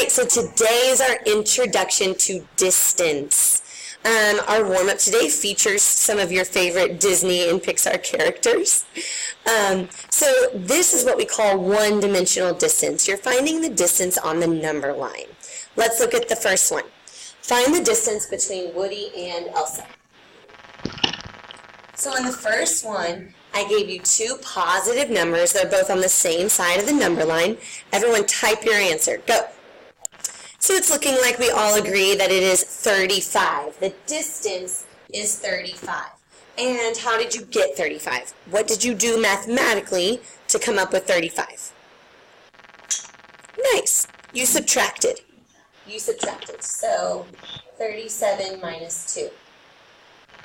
right, so today is our introduction to distance. Our warm-up today features some of your favorite Disney and Pixar characters. So this is what we call one-dimensional distance. You're finding the distance on the number line. Let's look at the first one. Find the distance between Woody and Elsa. So on the first one, I gave you two positive numbers. They're both on the same side of the number line. Everyone type your answer. Go. So it's looking like we all agree that it is 35. The distance is 35. And how did you get 35? What did you do mathematically to come up with 35? Nice. You subtracted. So 37 minus 2.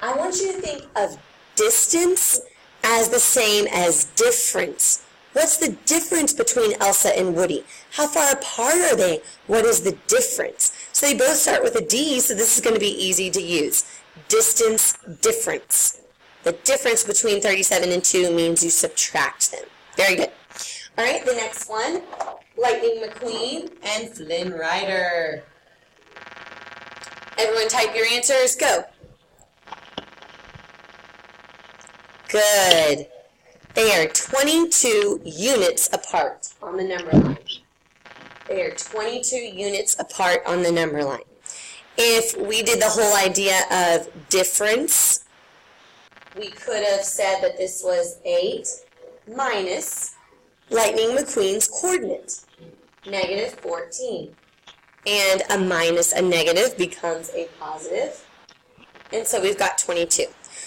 I want you to think of distance as the same as difference. What's the difference between Elsa and Woody? How far apart are they? What is the difference? So they both start with a D, so this is going to be easy to use. Distance, difference. The difference between 37 and 2 means you subtract them. Very good. All right, the next one, Lightning McQueen and Flynn Rider. Everyone type your answers. Go. Good. They are 22 units apart on the number line. They are 22 units apart on the number line. If we did the whole idea of difference, we could have said that this was 8 minus Lightning McQueen's coordinate, negative 14. And a minus a negative becomes a positive. And so we've got 22.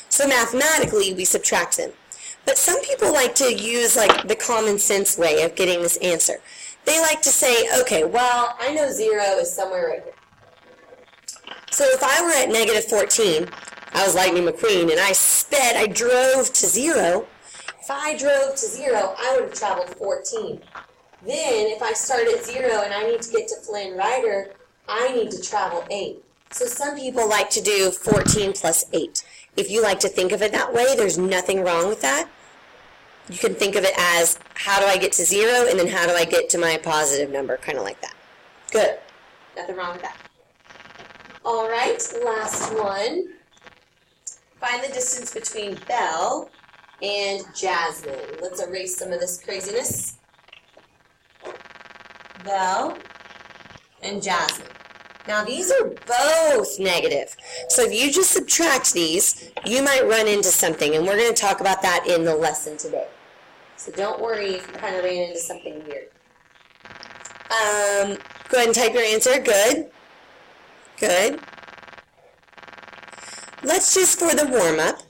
So mathematically, we subtract them. But some people like to use like the common sense way of getting this answer. They like to say, okay, well, I know 0 is somewhere right here. So if I were at negative 14, I was Lightning McQueen, and I drove to 0. If I drove to 0, I would have traveled 14. Then if I start at 0 and I need to get to Flynn Rider, I need to travel 8. So some people like to do 14 plus 8. If you like to think of it that way, there's nothing wrong with that. You can think of it as, how do I get to 0, and then how do I get to my positive number, kind of like that. Good. Nothing wrong with that. All right, last one. Find the distance between Belle and Jasmine. Let's erase some of this craziness. Belle and Jasmine. Now, these are both negative. So if you just subtract these, you might run into something, and we're going to talk about that in the lesson today. So don't worry if you kind of ran into something weird. Go ahead and type your answer. Good. Good. Let's just, for the warm-up,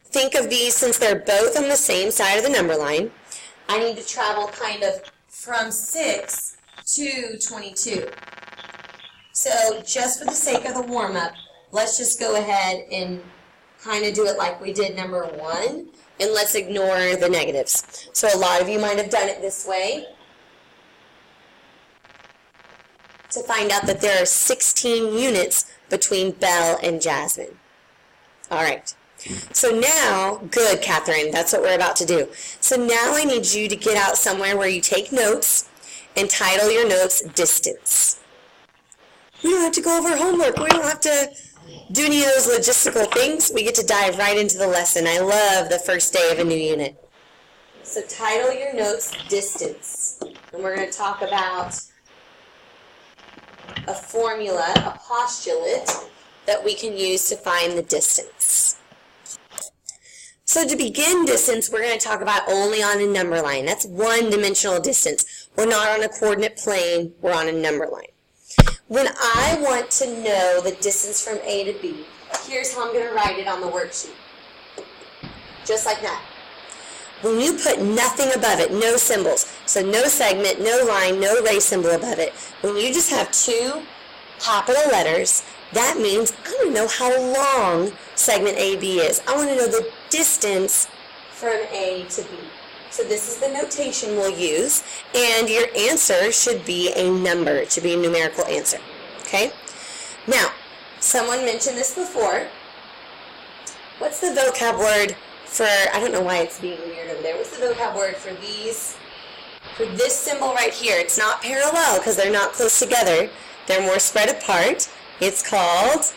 think of these since they're both on the same side of the number line. I need to travel kind of from 6 to 22. So just for the sake of the warm-up, let's just go ahead and kind of do it like we did number 1, and let's ignore the negatives. So a lot of you might have done it this way to find out that there are 16 units between Belle and Jasmine. All right. So now, good, Catherine, that's what we're about to do. So now I need you to get out somewhere where you take notes and title your notes Distance. We don't have to go over homework. We don't have to do any of those logistical things. We get to dive right into the lesson. I love the first day of a new unit. So title your notes Distance. And we're going to talk about a formula, a postulate, that we can use to find the distance. So to begin distance, we're going to talk about only on a number line. That's one-dimensional distance. We're not on a coordinate plane. We're on a number line. When I want to know the distance from A to B, here's how I'm going to write it on the worksheet. Just like that. When you put nothing above it, no symbols, so no segment, no line, no ray symbol above it, when you just have 2 capital letters, that means I want to know how long segment AB is. I want to know the distance from A to B. So this is the notation we'll use, and your answer should be a number. It should be a numerical answer, okay? Now, someone mentioned this before. What's the vocab word for, I don't know why it's being weird over there. What's the vocab word for these For this symbol right here, it's not parallel because they're not close together. They're more spread apart. It's called,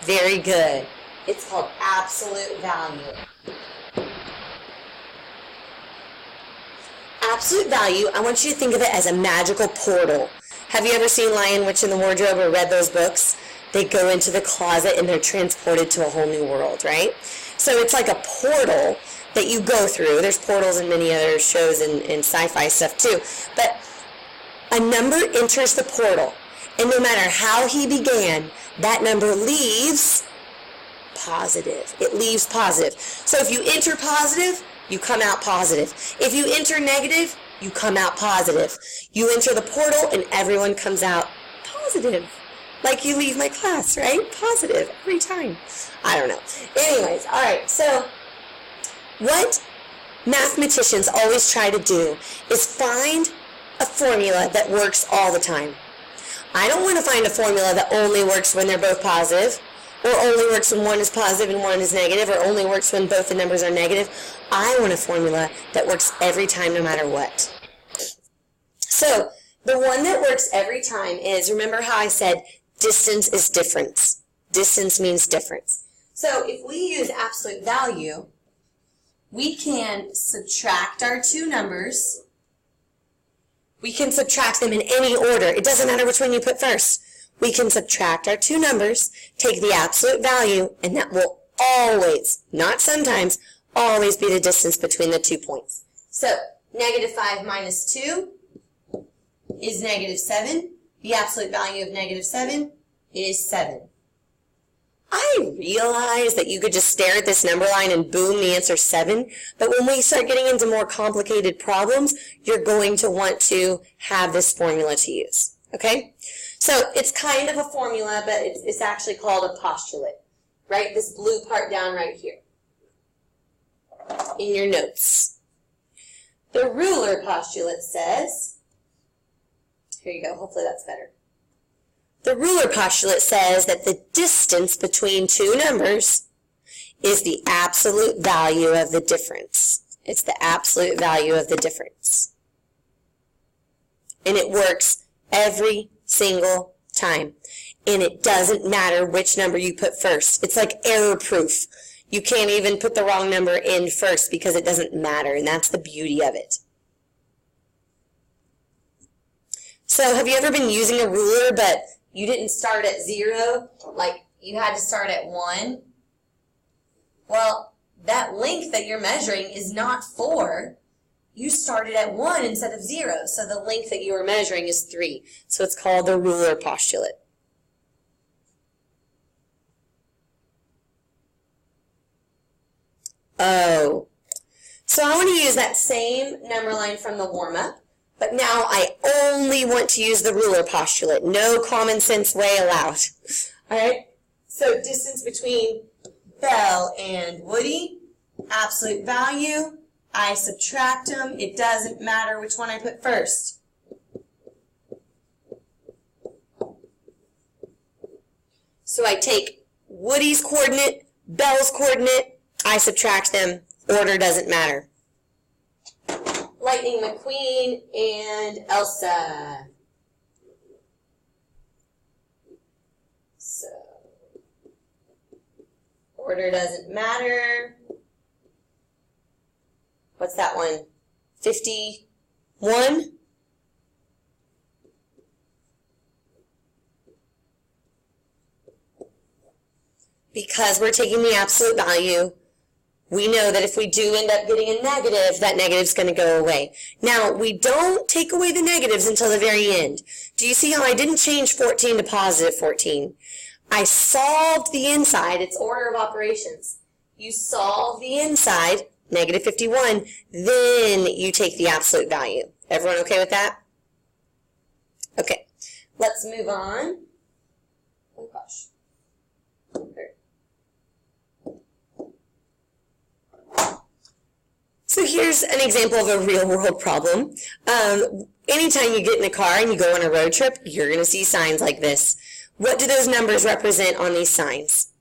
very good, it's called absolute value. Absolute value, I want you to think of it as a magical portal. Have you ever seen Lion, Witch, and the Wardrobe or read those books? They go into the closet and they're transported to a whole new world, right? So it's like a portal that you go through. There's portals in many other shows and sci-fi stuff too. But a number enters the portal, and no matter how he began, that number leaves positive. It leaves positive. So if you enter positive, you come out positive. If you enter negative, you come out positive. You enter the portal and everyone comes out positive. Like you leave my class, right? Positive every time. I don't know. Anyways, all right. So what mathematicians always try to do is find a formula that works all the time. I don't want to find a formula that only works when they're both positive, or only works when one is positive and one is negative, or only works when both the numbers are negative. I want a formula that works every time no matter what. So the one that works every time is, remember how I said distance is difference. Distance means difference. So if we use absolute value, we can subtract our two numbers. We can subtract them in any order. It doesn't matter which one you put first. We can subtract our two numbers, take the absolute value, and that will always, not sometimes, always be the distance between the 2 points. So, -5 minus 2 is -7. The absolute value of -7 is 7. I realize that you could just stare at this number line and boom, the answer's 7. But when we start getting into more complicated problems, you're going to want to have this formula to use. Okay? So it's kind of a formula, but it's actually called a postulate. Right? This blue part down right here in your notes. The ruler postulate says, here you go, hopefully that's better. The ruler postulate says that the distance between two numbers is the absolute value of the difference. It's the absolute value of the difference. And it works every single time. And it doesn't matter which number you put first. It's like error proof. You can't even put the wrong number in first because it doesn't matter, and that's the beauty of it. So have you ever been using a ruler but you didn't start at 0, like you had to start at 1? Well, that length that you're measuring is not 4. You started at 1 instead of 0, so the length that you were measuring is 3. So it's called the ruler postulate. Oh, so I want to use that same number line from the warm-up, but now I only want to use the ruler postulate. No common sense way allowed. All right, so distance between Belle and Woody, absolute value. I subtract them. It doesn't matter which one I put first. So I take Woody's coordinate, Belle's coordinate, I subtract them. Order doesn't matter. Lightning McQueen and Elsa. So, order doesn't matter. What's that one? 51? Because we're taking the absolute value, we know that if we do end up getting a negative, that negative's going to go away. Now, we don't take away the negatives until the very end. Do you see how I didn't change 14 to positive 14? I solved the inside. It's order of operations. You solve the inside, negative 51, then you take the absolute value. Everyone okay with that? Okay, let's move on. Oh, gosh. So here's an example of a real-world problem. Anytime you get in a car and you go on a road trip, you're going to see signs like this. What do those numbers represent on these signs?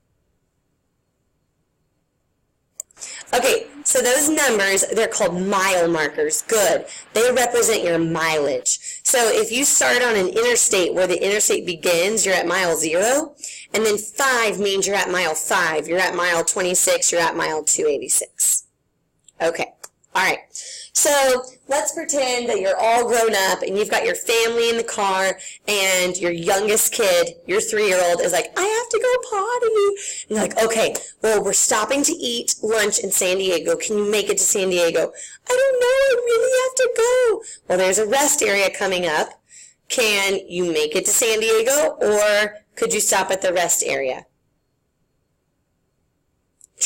Okay, So those numbers, they're called mile markers. Good. They represent your mileage. So if you start on an interstate where the interstate begins, you're at mile 0, and then 5 means you're at mile 5. You're at mile 26, you're at mile 286. Okay. All right. So let's pretend that you're all grown up and you've got your family in the car and your youngest kid, your 3-year-old, is like, I have to go potty. And you're like, okay, well, we're stopping to eat lunch in San Diego. Can you make it to San Diego? I don't know. I really have to go. Well, there's a rest area coming up. Can you make it to San Diego, or could you stop at the rest area?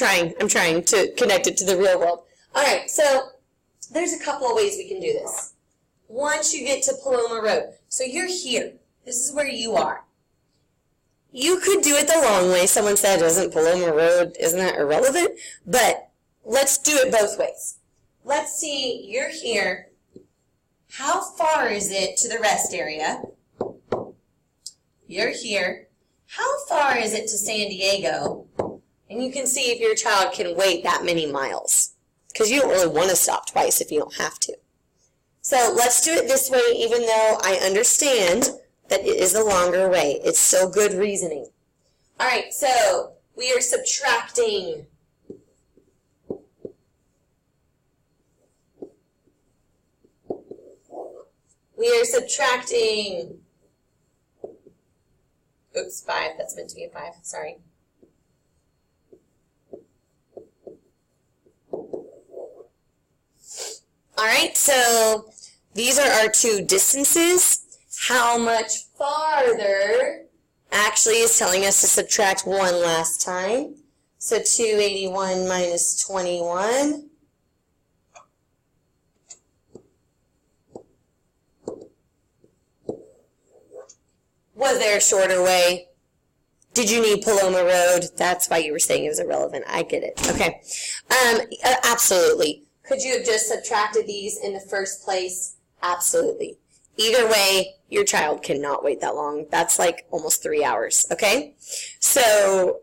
I'm trying to connect it to the real world. All right, so there's a couple of ways we can do this. Once you get to Paloma Road, so you're here. This is where you are. You could do it the long way. Someone said, isn't Paloma Road, isn't that irrelevant? But let's do it both ways. Let's see, you're here. How far is it to the rest area? You're here. How far is it to San Diego? And you can see if your child can wait that many miles, because you don't really want to stop twice if you don't have to. So let's do it this way, even though I understand that it is the longer way. It's so good reasoning. All right, so we are subtracting. We are subtracting. Oops, 5. That's meant to be a 5. Sorry. All right, so these are our two distances. How much farther actually is telling us to subtract 1 last time. So 281 minus 21. Was there a shorter way? Did you need Paloma Road? That's why you were saying it was irrelevant. I get it. Okay. Absolutely. Could you have just subtracted these in the first place? Absolutely. Either way, your child cannot wait that long. That's like almost 3 hours, okay? So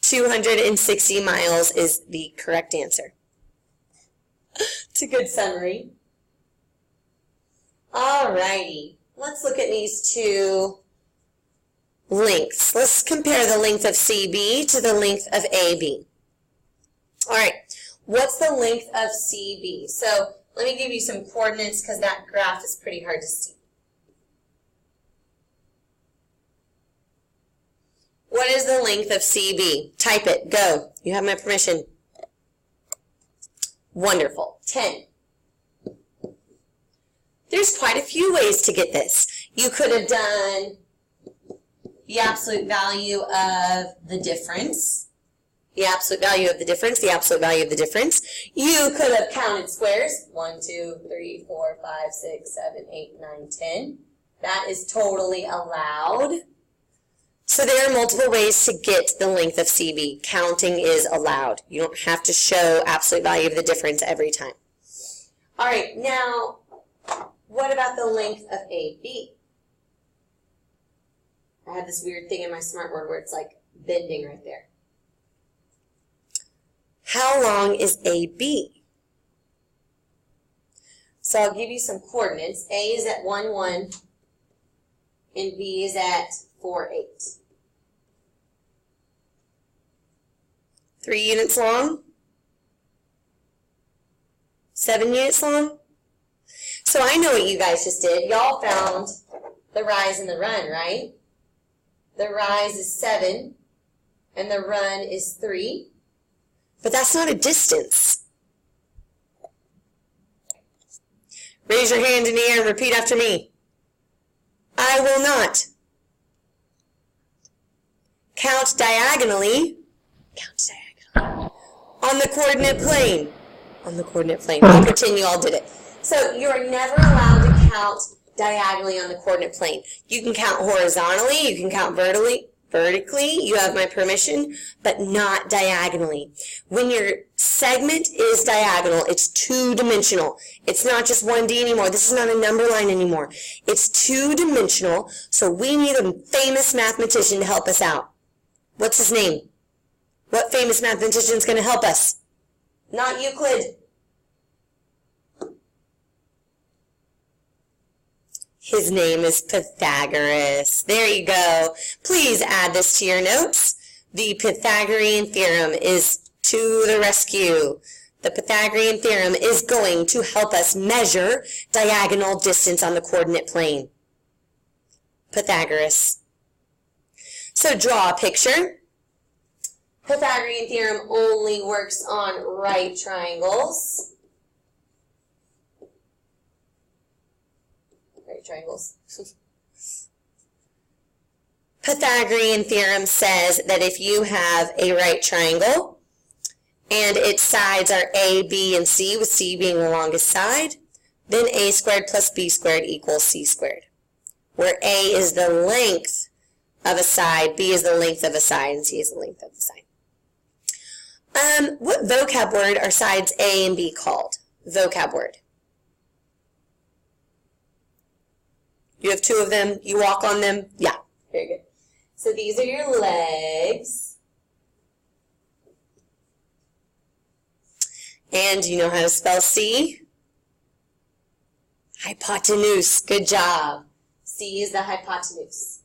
260 miles is the correct answer. It's a good summary. All righty. Let's look at these two lengths. Let's compare the length of CB to the length of AB. All right. What's the length of CB? So let me give you some coordinates because that graph is pretty hard to see. What is the length of CB? Type it. Go. You have my permission. Wonderful. 10. There's quite a few ways to get this. You could have done the absolute value of the difference. The absolute value of the difference, the absolute value of the difference. You could have counted squares. 1, 2, 3, 4, 5, 6, 7, 8, 9, 10. That is totally allowed. So there are multiple ways to get the length of CB. Counting is allowed. You don't have to show absolute value of the difference every time. All right, now, what about the length of AB? I have this weird thing in my smartboard where it's like bending right there. How long is AB? So I'll give you some coordinates. A is at 1, 1, and B is at 4, 8. 3 units long? 7 units long? So I know what you guys just did. Y'all found the rise and the run, right? The rise is 7, and the run is 3. But that's not a distance. Raise your hand in the air and repeat after me. I will not count diagonally. On the coordinate plane. On the coordinate plane. I'll pretend you all did it. So you are never allowed to count diagonally on the coordinate plane. You can count horizontally. You can count vertically. You have my permission, but not diagonally. When your segment is diagonal, it's two-dimensional. It's not just 1D anymore. This is not a number line anymore. It's two-dimensional, so we need a famous mathematician to help us out. What's his name? What famous mathematician is going to help us? Not Euclid. His name is Pythagoras. There you go. Please add this to your notes. The Pythagorean theorem is to the rescue. The Pythagorean theorem is going to help us measure diagonal distance on the coordinate plane. Pythagoras. So draw a picture. Pythagorean theorem only works on right triangles. Triangles. Pythagorean theorem says that if you have a right triangle and its sides are A, B, and C, with C being the longest side, then A squared plus B squared equals C squared, where A is the length of a side, B is the length of a side, and C is the length of the side. What vocab word are sides A and B called? Vocab word. You have two of them. You walk on them. Yeah, very good. So these are your legs. And you know how to spell C? Hypotenuse. Good job. C is the hypotenuse.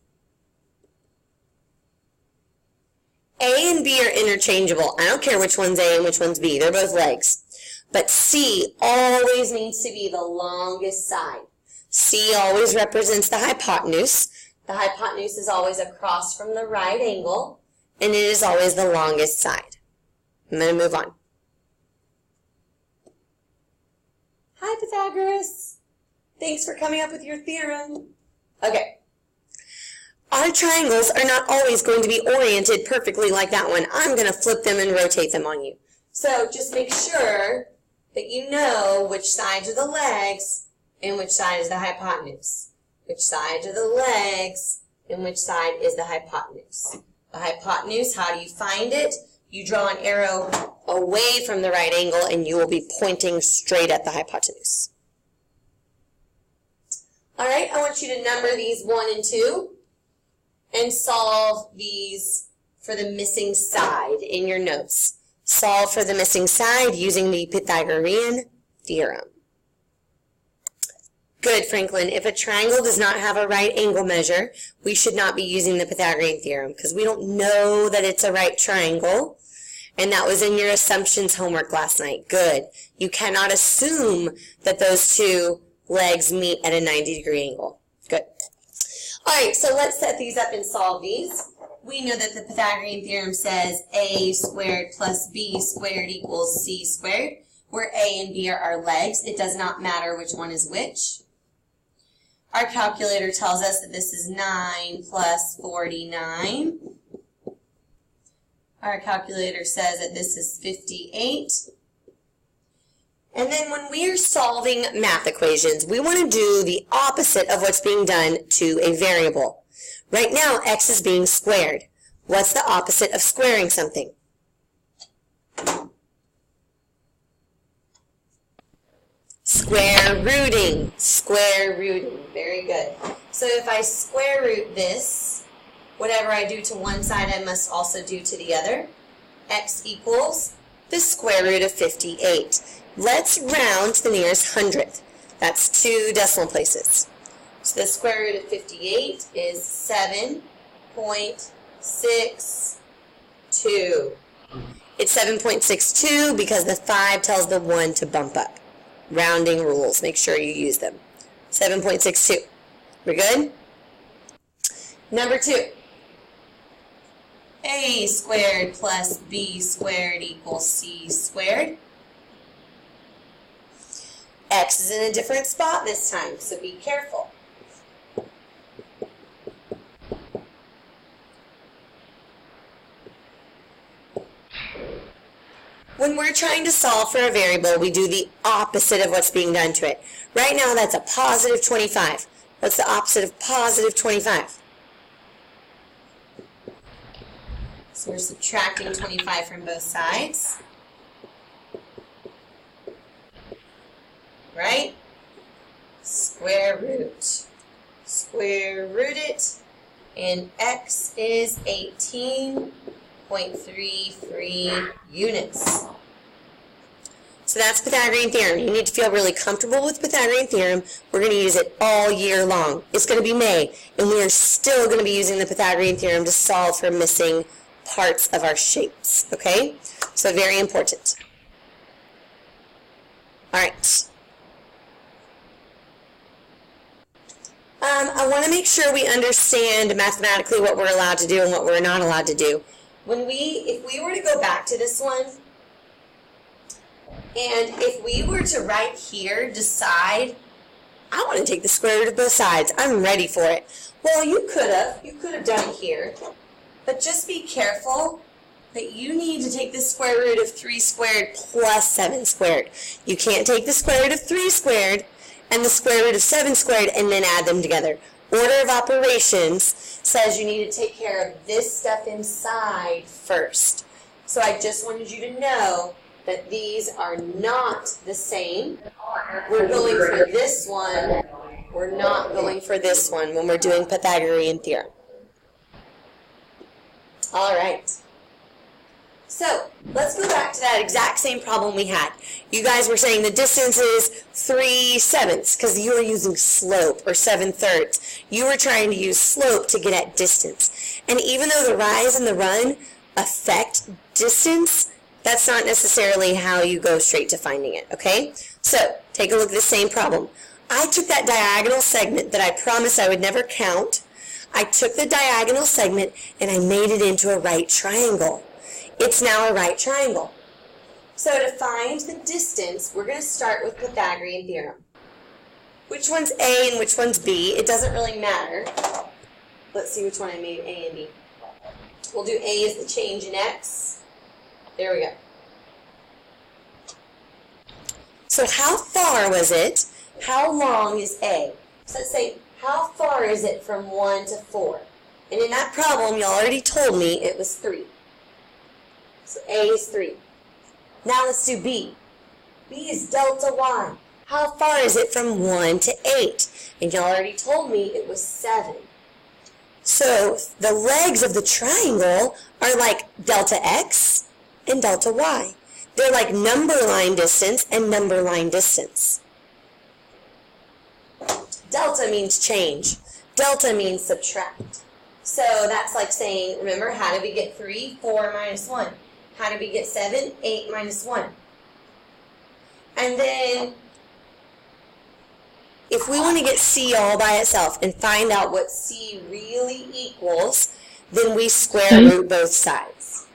A and B are interchangeable. I don't care which one's A and which one's B. They're both legs. But C always needs to be the longest side. C always represents the hypotenuse. The hypotenuse is always across from the right angle, and it is always the longest side. I'm going to move on. Hi, Pythagoras. Thanks for coming up with your theorem. Okay. Our triangles are not always going to be oriented perfectly like that one. I'm going to flip them and rotate them on you. So just make sure that you know which sides are the legs and which side is the hypotenuse. Which side are the legs, and which side is the hypotenuse. The hypotenuse, how do you find it? You draw an arrow away from the right angle, and you will be pointing straight at the hypotenuse. All right, I want you to number these 1 and 2, and solve these for the missing side in your notes. Solve for the missing side using the Pythagorean theorem. Good, Franklin. If a triangle does not have a right angle measure, we should not be using the Pythagorean theorem because we don't know that it's a right triangle. And that was in your assumptions homework last night. Good. You cannot assume that those two legs meet at a 90-degree angle. Good. All right, so let's set these up and solve these. We know that the Pythagorean theorem says A squared plus B squared equals C squared, where A and B are our legs. It does not matter which one is which. Our calculator tells us that this is 9 plus 49. Our calculator says that this is 58. And then when we are solving math equations, we want to do the opposite of what's being done to a variable. Right now, x is being squared. What's the opposite of squaring something? Square rooting. Square rooting. Very good. So if I square root this, whatever I do to one side, I must also do to the other. X equals the square root of 58. Let's round to the nearest hundredth. That's 2 decimal places. So the square root of 58 is 7.62. It's 7.62 because the 5 tells the 1 to bump up. Rounding rules. Make sure you use them. 7.62. We're good? Number 2. A squared plus B squared equals C squared. X is in a different spot this time, so be careful. When we're trying to solve for a variable, we do the opposite of what's being done to it. Right now, that's a positive 25. What's the opposite of positive 25? So we're subtracting 25 from both sides. Right? Square root. Square root it. And x is 18.33 units. So that's Pythagorean theorem. You need to feel really comfortable with Pythagorean theorem. We're going to use it all year long. It's going to be May, and we are still going to be using the Pythagorean theorem to solve for missing parts of our shapes, okay? So very important. All right. I want to make sure we understand mathematically what we're allowed to do and what we're not allowed to do. If we were to go back to this one, and if we were to right here decide, I want to take the square root of both sides, I'm ready for it. Well, you could have done it here, but just be careful that you need to take the square root of 3 squared plus 7 squared. You can't take the square root of 3 squared and the square root of 7 squared and then add them together. Order of operations says you need to take care of this stuff inside first. So I just wanted you to know that these are not the same. We're going for this one. We're not going for this one when we're doing Pythagorean theorem. All right. So let's go back to that exact same problem we had. You guys were saying the distance is 3/7 because you were using slope, or 7/3. You were trying to use slope to get at distance. And even though the rise and the run affect distance, that's not necessarily how you go straight to finding it, okay? So take a look at the same problem. I took that diagonal segment that I promised I would never count. I took the diagonal segment and I made it into a right triangle. It's now a right triangle. So to find the distance, we're going to start with Pythagorean theorem. Which one's A and which one's B? It doesn't really matter. Let's see which one I made A and B. We'll do A as the change in X. There we go. So how far was it? How long is A? So let's say, how far is it from 1 to 4? And in that problem, you already told me it was 3. So A is 3. Now let's do B. B is delta Y. How far is it from 1 to 8? And you already told me it was 7. So the legs of the triangle are like delta X and delta Y. They're like number line distance and number line distance. Delta means change. Delta means subtract. So that's like saying, remember, how did we get 3? 4 minus 1. How did we get 7? 8 minus 1. And then, if we want to get C all by itself and find out what C really equals, then we square root both sides.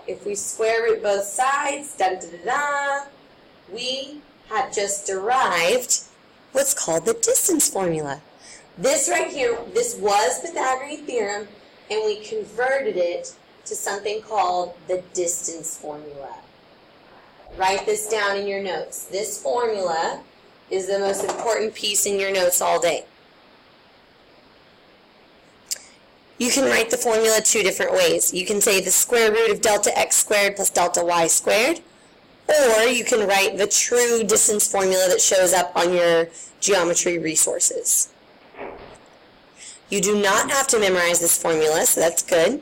If we square root both sides, we have just derived what's called the distance formula. This right here, this was Pythagorean theorem, and we converted it to something called the distance formula. Write this down in your notes. This formula is the most important piece in your notes all day. You can write the formula 2 different ways. You can say the square root of delta x squared plus delta y squared, or you can write the true distance formula that shows up on your geometry resources. You do not have to memorize this formula, so that's good.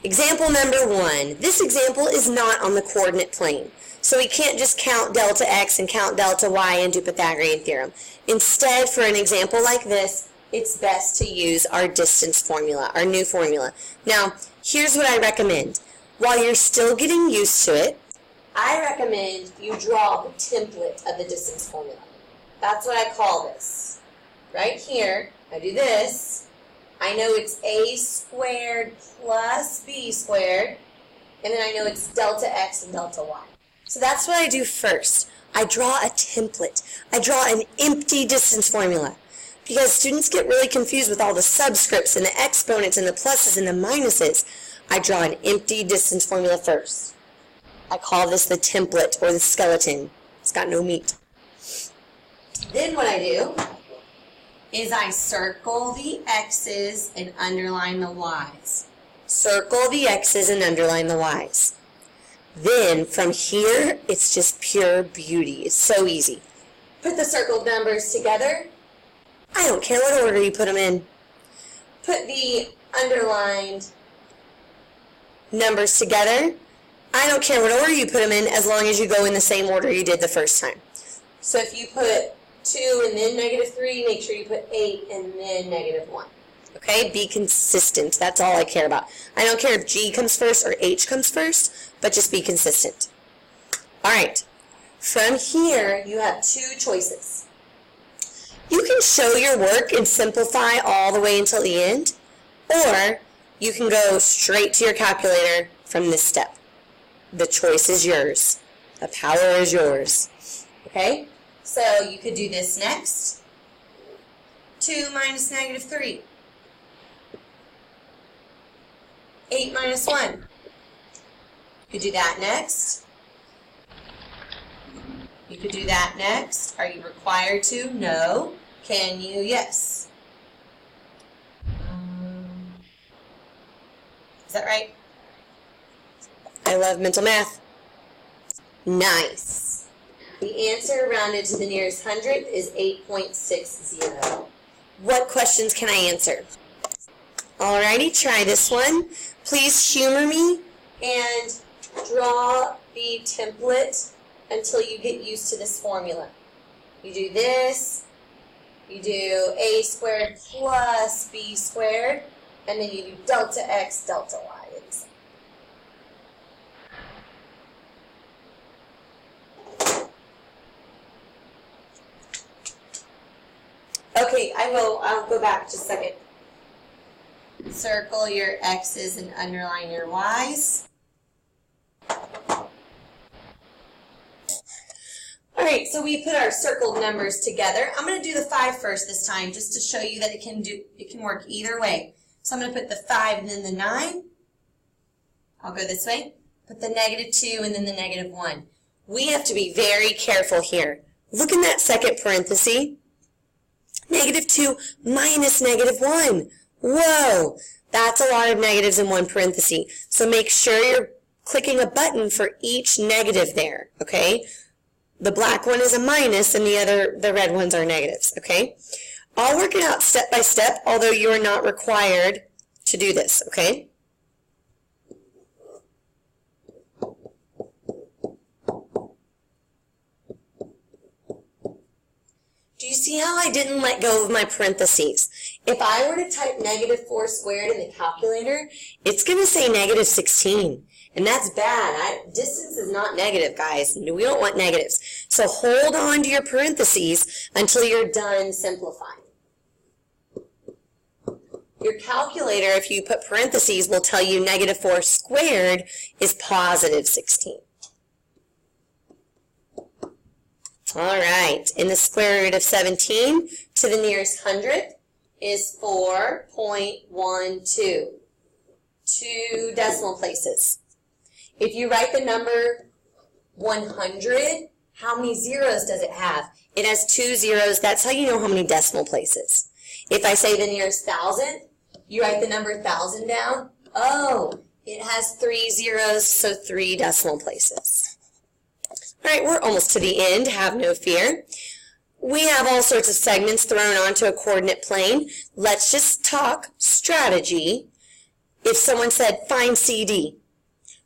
Example number 1. This example is not on the coordinate plane, so we can't just count delta x and count delta y and do Pythagorean theorem. Instead, for an example like this, it's best to use our distance formula, our new formula. Now, here's what I recommend. While you're still getting used to it, I recommend you draw the template of the distance formula. That's what I call this. Right here, I do this. I know it's a squared plus b squared, and then I know it's delta x and delta y. So that's what I do first. I draw a template. I draw an empty distance formula, because students get really confused with all the subscripts and the exponents and the pluses and the minuses. I draw an empty distance formula first. I call this the template or the skeleton. It's got no meat. Then what I do is I circle the x's and underline the y's. Circle the x's and underline the y's. Then from here, it's just pure beauty. It's so easy. Put the circled numbers together. I don't care what order you put them in. Put the underlined numbers together, I don't care what order you put them in as long as you go in the same order you did the first time. So if you put 2 and then -3, make sure you put 8 and then -1. Okay, be consistent. That's all I care about. I don't care if G comes first or H comes first, but just be consistent. All right, from here you have 2 choices. You can show your work and simplify all the way until the end, or you can go straight to your calculator from this step. The choice is yours. The power is yours. Okay, so you could do this next. 2 minus -3. 8 minus 1. You could do that next. You could do that next. Are you required to? No. Can you? Yes. Is that right? I love mental math. Nice. The answer rounded to the nearest hundredth is 8.60. What questions can I answer? Alrighty, try this one. Please humor me and draw the template until you get used to this formula. You do this, you do a squared plus b squared, and then you do delta x, delta y. Okay, I'll go back just a second. Circle your x's and underline your y's. Alright, so we put our circled numbers together. I'm going to do the 5 first this time, just to show you that it can work either way. So I'm going to put the 5 and then the 9. I'll go this way. Put the -2 and then the -1. We have to be very careful here. Look in that second parenthesis. -2 minus -1. Whoa, that's a lot of negatives in one parenthesis. So make sure you're clicking a button for each negative there, okay? The black one is a minus and the red ones are negatives, okay? I'll work it out step by step, although you are not required to do this, okay? Do you see how I didn't let go of my parentheses? If I were to type -4 squared in the calculator, it's going to say -16. And that's bad. Distance is not negative, guys. We don't want negatives. So hold on to your parentheses until you're done simplifying. Your calculator, if you put parentheses, will tell you -4 squared is +16. All right, and the square root of 17 to the nearest hundredth is 4.12. 2 decimal places. If you write the number 100, how many zeros does it have? It has 2 zeros. That's how you know how many decimal places. If I say the nearest thousandth, you write the number 1,000 down. Oh, it has 3 zeros, so 3 decimal places. All right, we're almost to the end, have no fear. We have all sorts of segments thrown onto a coordinate plane. Let's just talk strategy. If someone said, find CD.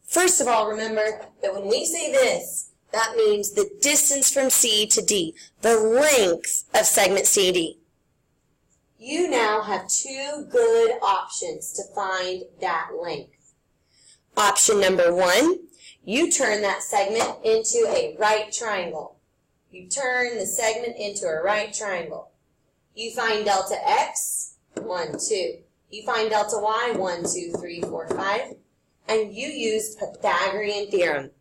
First of all, remember that when we say this, that means the distance from C to D, the length of segment CD. You now have 2 good options to find that length. Option number 1. You turn that segment into a right triangle. You turn the segment into a right triangle. You find delta x, 1, 2. You find delta y, 1, 2, 3, 4, 5. And you use Pythagorean Theorem.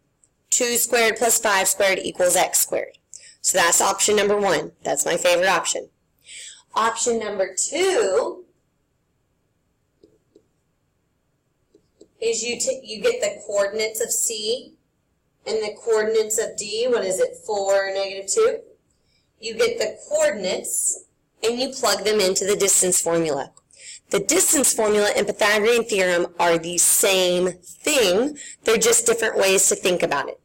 2 squared plus 5 squared equals x squared. So that's option number 1. That's my favorite option. Option number 2 is you get the coordinates of C and the coordinates of D. What is it? 4, -2. You get the coordinates and you plug them into the distance formula. The distance formula and Pythagorean theorem are the same thing. They're just different ways to think about it.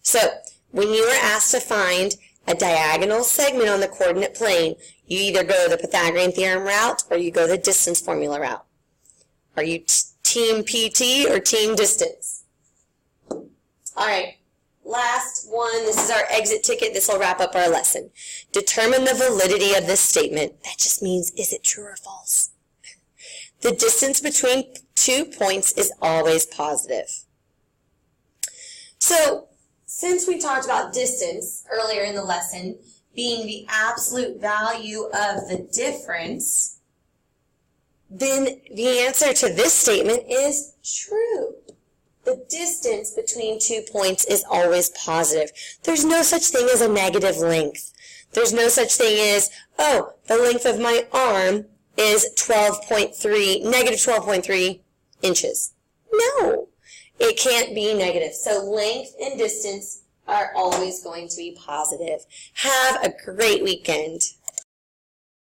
So when you are asked to find a diagonal segment on the coordinate plane, you either go the Pythagorean theorem route or you go the distance formula route. Are you team PT or team distance? All right, last one. This is our exit ticket. This will wrap up our lesson. Determine the validity of this statement. That just means, is it true or false? The distance between 2 points is always positive. So, since we talked about distance earlier in the lesson being the absolute value of the difference, then the answer to this statement is true. The distance between 2 points is always positive. There's no such thing as a negative length. There's no such thing as, oh, the length of my arm is negative 12.3 inches. No, it can't be negative. So length and distance are always going to be positive. Have a great weekend.